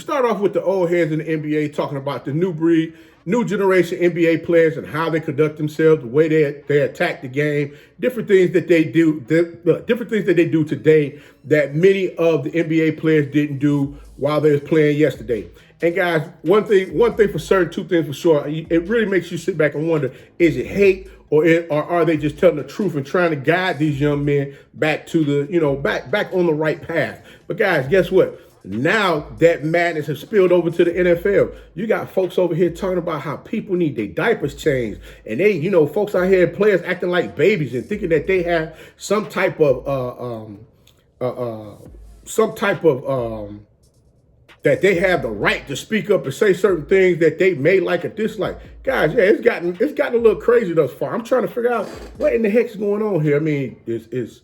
start off with the old heads in the NBA talking about the new breed, new generation NBA players and how they conduct themselves, the way they attack the game, different things that they do, different things that they do today that many of the NBA players didn't do while they was playing yesterday. And guys, one thing for certain, two things for sure, it really makes you sit back and wonder, is it hate or are they just telling the truth and trying to guide these young men back to the, back on the right path? But guys, guess what? Now that madness has spilled over to the NFL. You got folks over here talking about how people need their diapers changed. And they, folks out here, players acting like babies and thinking that they have some type of that they have the right to speak up and say certain things that they may like or dislike. Guys, yeah, it's gotten a little crazy thus far. I'm trying to figure out what in the heck is going on here. I mean, is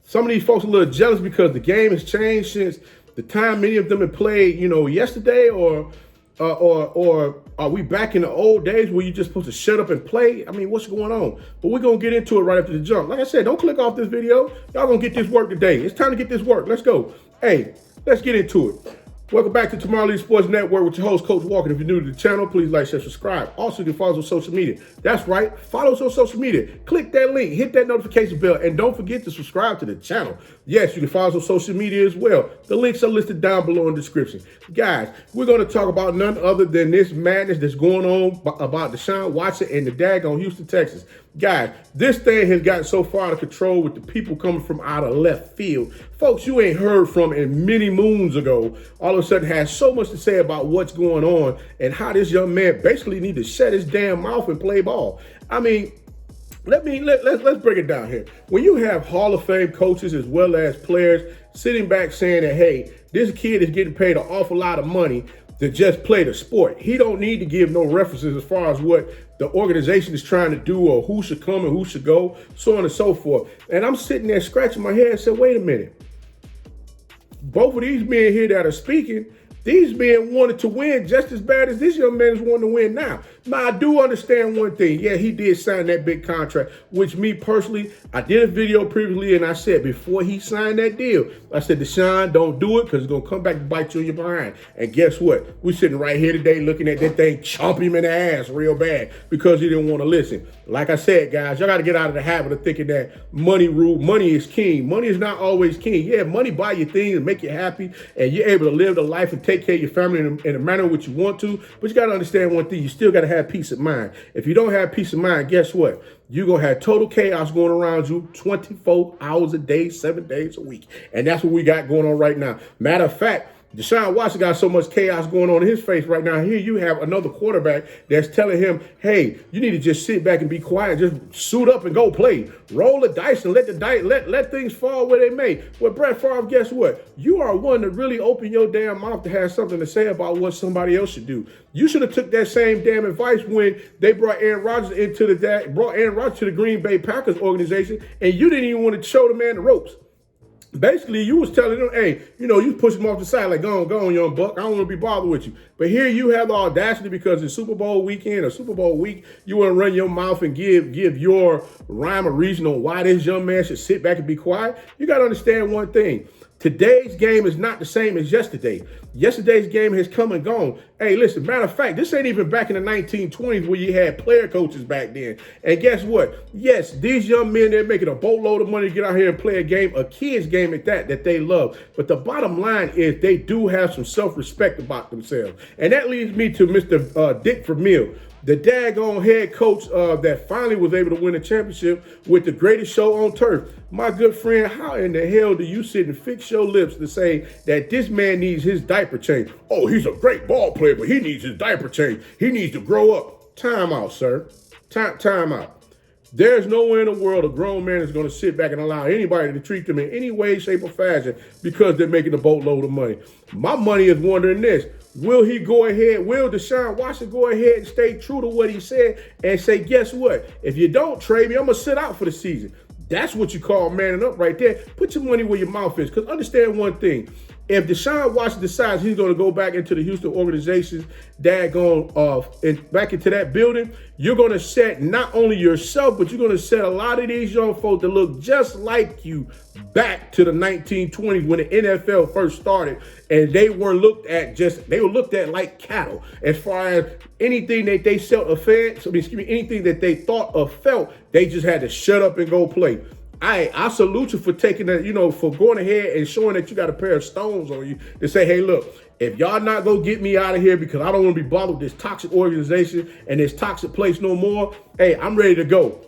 some of these folks a little jealous because the game has changed since the time many of them had played, yesterday, or are we back in the old days where you're just supposed to shut up and play? I mean, what's going on? But we're going to get into it right after the jump. Like I said, don't click off this video. Y'all going to get this work today. It's time to get this work. Let's go. Hey, let's get into it. Welcome back to Tomorrow League Sports Network with your host, Coach Walker. If you're new to the channel, please like, share, subscribe. Also, you can follow us on social media. That's right. Follow us on social media. Click that link. Hit that notification bell. And don't forget to subscribe to the channel. Yes, you can follow us on social media as well. The links are listed down below in the description. Guys, we're going to talk about none other than this madness that's going on about Desean Watson and the daggone Houston Texans. Guys, this thing has gotten so far out of control with the people coming from out of left field. Folks you ain't heard from in many moons ago, all of a sudden has so much to say about what's going on and how this young man basically need to shut his damn mouth and play ball. I mean, let's break it down here. When you have Hall of Fame coaches as well as players sitting back saying that, hey, this kid is getting paid an awful lot of money to just play the sport. He don't need to give no references as far as what the organization is trying to do or who should come and who should go, so on and so forth. And I'm sitting there scratching my head and said, wait a minute. Both of these men here that are speaking, these men wanted to win just as bad as this young man is wanting to win now. Now, I do understand one thing. Yeah, he did sign that big contract, which me personally, I did a video previously and I said before he signed that deal, I said, Desean, don't do it because it's going to come back to bite you in your behind. And guess what? We're sitting right here today looking at that thing, chomp him in the ass real bad because he didn't want to listen. Like I said, guys, y'all got to get out of the habit of thinking that money is king. Money is not always king. Yeah, money buy you things and make you happy and you're able to live the life and take care of your family in a manner which you want to. But you got to understand one thing. You still got to have peace of mind. If you don't have peace of mind, guess what? You're going to have total chaos going around you 24 hours a day, 7 days a week. And that's what we got going on right now. Matter of fact, Desean Watson got so much chaos going on in his face right now. Here you have another quarterback that's telling him, hey, you need to just sit back and be quiet. Just suit up and go play. Roll the dice and let things fall where they may. Well, Brett Favre, guess what? You are one to really open your damn mouth to have something to say about what somebody else should do. You should have took that same damn advice when they brought Aaron Rodgers to the Green Bay Packers organization, and you didn't even want to show the man the ropes. Basically, you was telling them, hey, you push him off the side like, go on, young buck. I don't want to be bothered with you. But here you have the audacity because it's Super Bowl weekend or Super Bowl week. You want to run your mouth and give your rhyme or reason on why this young man should sit back and be quiet. You got to understand one thing. Today's game is not the same as yesterday. Yesterday's game has come and gone. Hey, listen, matter of fact, this ain't even back in the 1920s where you had player coaches back then. And guess what? Yes, these young men, they're making a boatload of money to get out here and play a game, a kid's game at that they love. But the bottom line is they do have some self-respect about themselves. And that leads me to Mr. Dick Vermeil, the daggone head coach that finally was able to win a championship with the greatest show on turf. My good friend, how in the hell do you sit and fix your lips to say that this man needs his diaper change? Oh, he's a great ball player, but he needs his diaper change. He needs to grow up. Time out, sir. Time out. There's nowhere in the world a grown man is going to sit back and allow anybody to treat them in any way, shape, or fashion because they're making a boatload of money. My money is wondering this. Will Desean Watson go ahead and stay true to what he said and say, guess what? If you don't trade me, I'm going to sit out for the season. That's what you call manning up right there. Put your money where your mouth is. Because understand one thing. if Deshaun Watson decides he's going to go back into the Houston organization, back into that building, you're going to set not only yourself, but you're going to set a lot of these young folks that look just like you back to the 1920s when the NFL first started, and they were looked at like cattle as far as anything that they anything that they thought or felt, they just had to shut up and go play. I salute you for taking that, for going ahead and showing that you got a pair of stones on you to say, hey, look, if y'all not gonna get me out of here because I don't want to be bothered with this toxic organization and this toxic place no more, hey, I'm ready to go.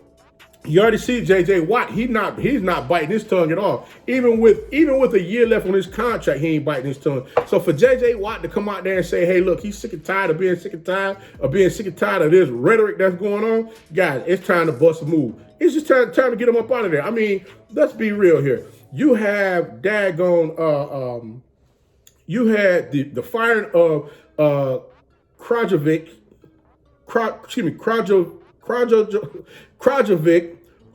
You already see JJ Watt. He's not biting his tongue at all. Even with a year left on his contract, he ain't biting his tongue. So for JJ Watt to come out there and say, hey, look, he's sick and tired of being sick and tired of this rhetoric that's going on, guys, it's time to bust a move. It's just time to get him up out of there. I mean, let's be real here. You have you had the firing of Krajovic,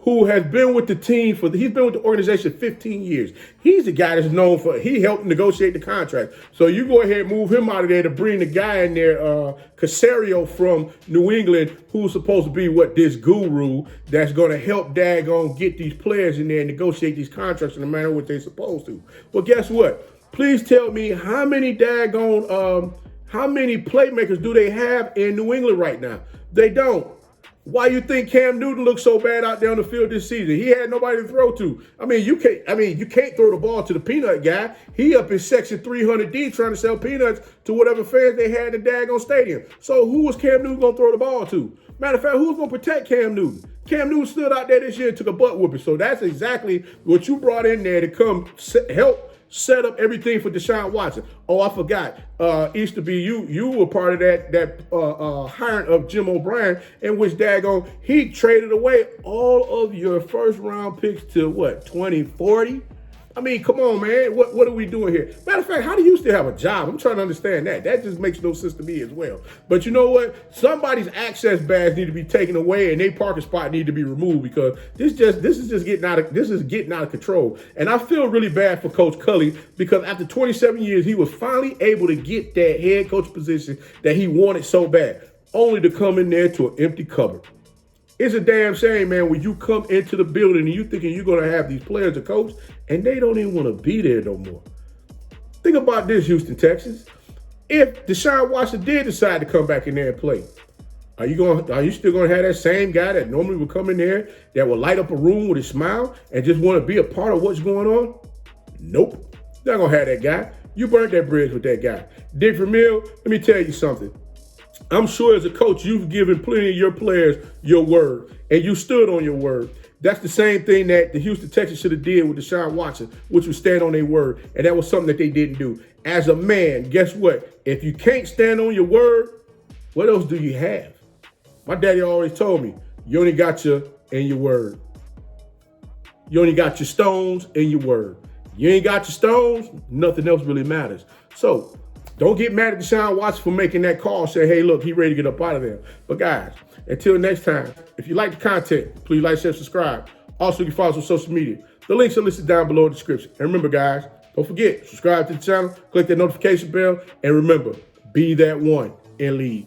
who has been with the team he's been with the organization 15 years. He's the guy that's known for, he helped negotiate the contract. So you go ahead and move him out of there to bring the guy in there, Casario from New England, who's supposed to be this guru that's going to help daggone get these players in there and negotiate these contracts in the manner which they're supposed to. Well, guess what? Please tell me how many playmakers do they have in New England right now? They don't. Why you think Cam Newton looks so bad out there on the field this season? He had nobody to throw to. You can't throw the ball to the peanut guy. He up in section 300D trying to sell peanuts to whatever fans they had in the daggone stadium. So who was Cam Newton going to throw the ball to? Matter of fact, who's going to protect Cam Newton? Cam Newton stood out there this year and took a butt whooping. So that's exactly what you brought in there to come help set up everything for Deshaun Watson. Oh, I forgot. Easter B, you were part of that hiring of Jim O'Brien, in which daggone he traded away all of your first round picks to 2040. I mean, come on, man. What are we doing here? Matter of fact, how do you still have a job? I'm trying to understand that. That just makes no sense to me as well. But you know what? Somebody's access badge need to be taken away and their parking spot need to be removed, because this is getting out of control. And I feel really bad for Coach Culley, because after 27 years, he was finally able to get that head coach position that he wanted so bad, only to come in there to an empty cupboard. It's a damn shame, man, when you come into the building and you thinking you're going to have these players to coach, and they don't even want to be there no more. Think about this, Houston Texans. If Deshaun Watson did decide to come back in there and play, are you still going to have that same guy that normally would come in there that will light up a room with a smile and just want to be a part of what's going on? Nope. You're not going to have that guy. You burnt that bridge with that guy. Dick Vermeil, let me tell you something. I'm sure as a coach, you've given plenty of your players your word, and you stood on your word. That's the same thing that the Houston Texans should have did with Deshaun Watson, which was stand on their word, and that was something that they didn't do. As a man, guess what? If you can't stand on your word, what else do you have? My daddy always told me, you only got your and your word. You only got your stones and your word. You ain't got your stones, nothing else really matters. So don't get mad at Deshaun Watson for making that call, say, hey, look, he ready to get up out of there. But guys, until next time, if you like the content, please like, share, subscribe. Also, you can follow us on social media. The links are listed down below in the description. And remember, guys, don't forget, subscribe to the channel, click that notification bell, and remember, be that one and lead.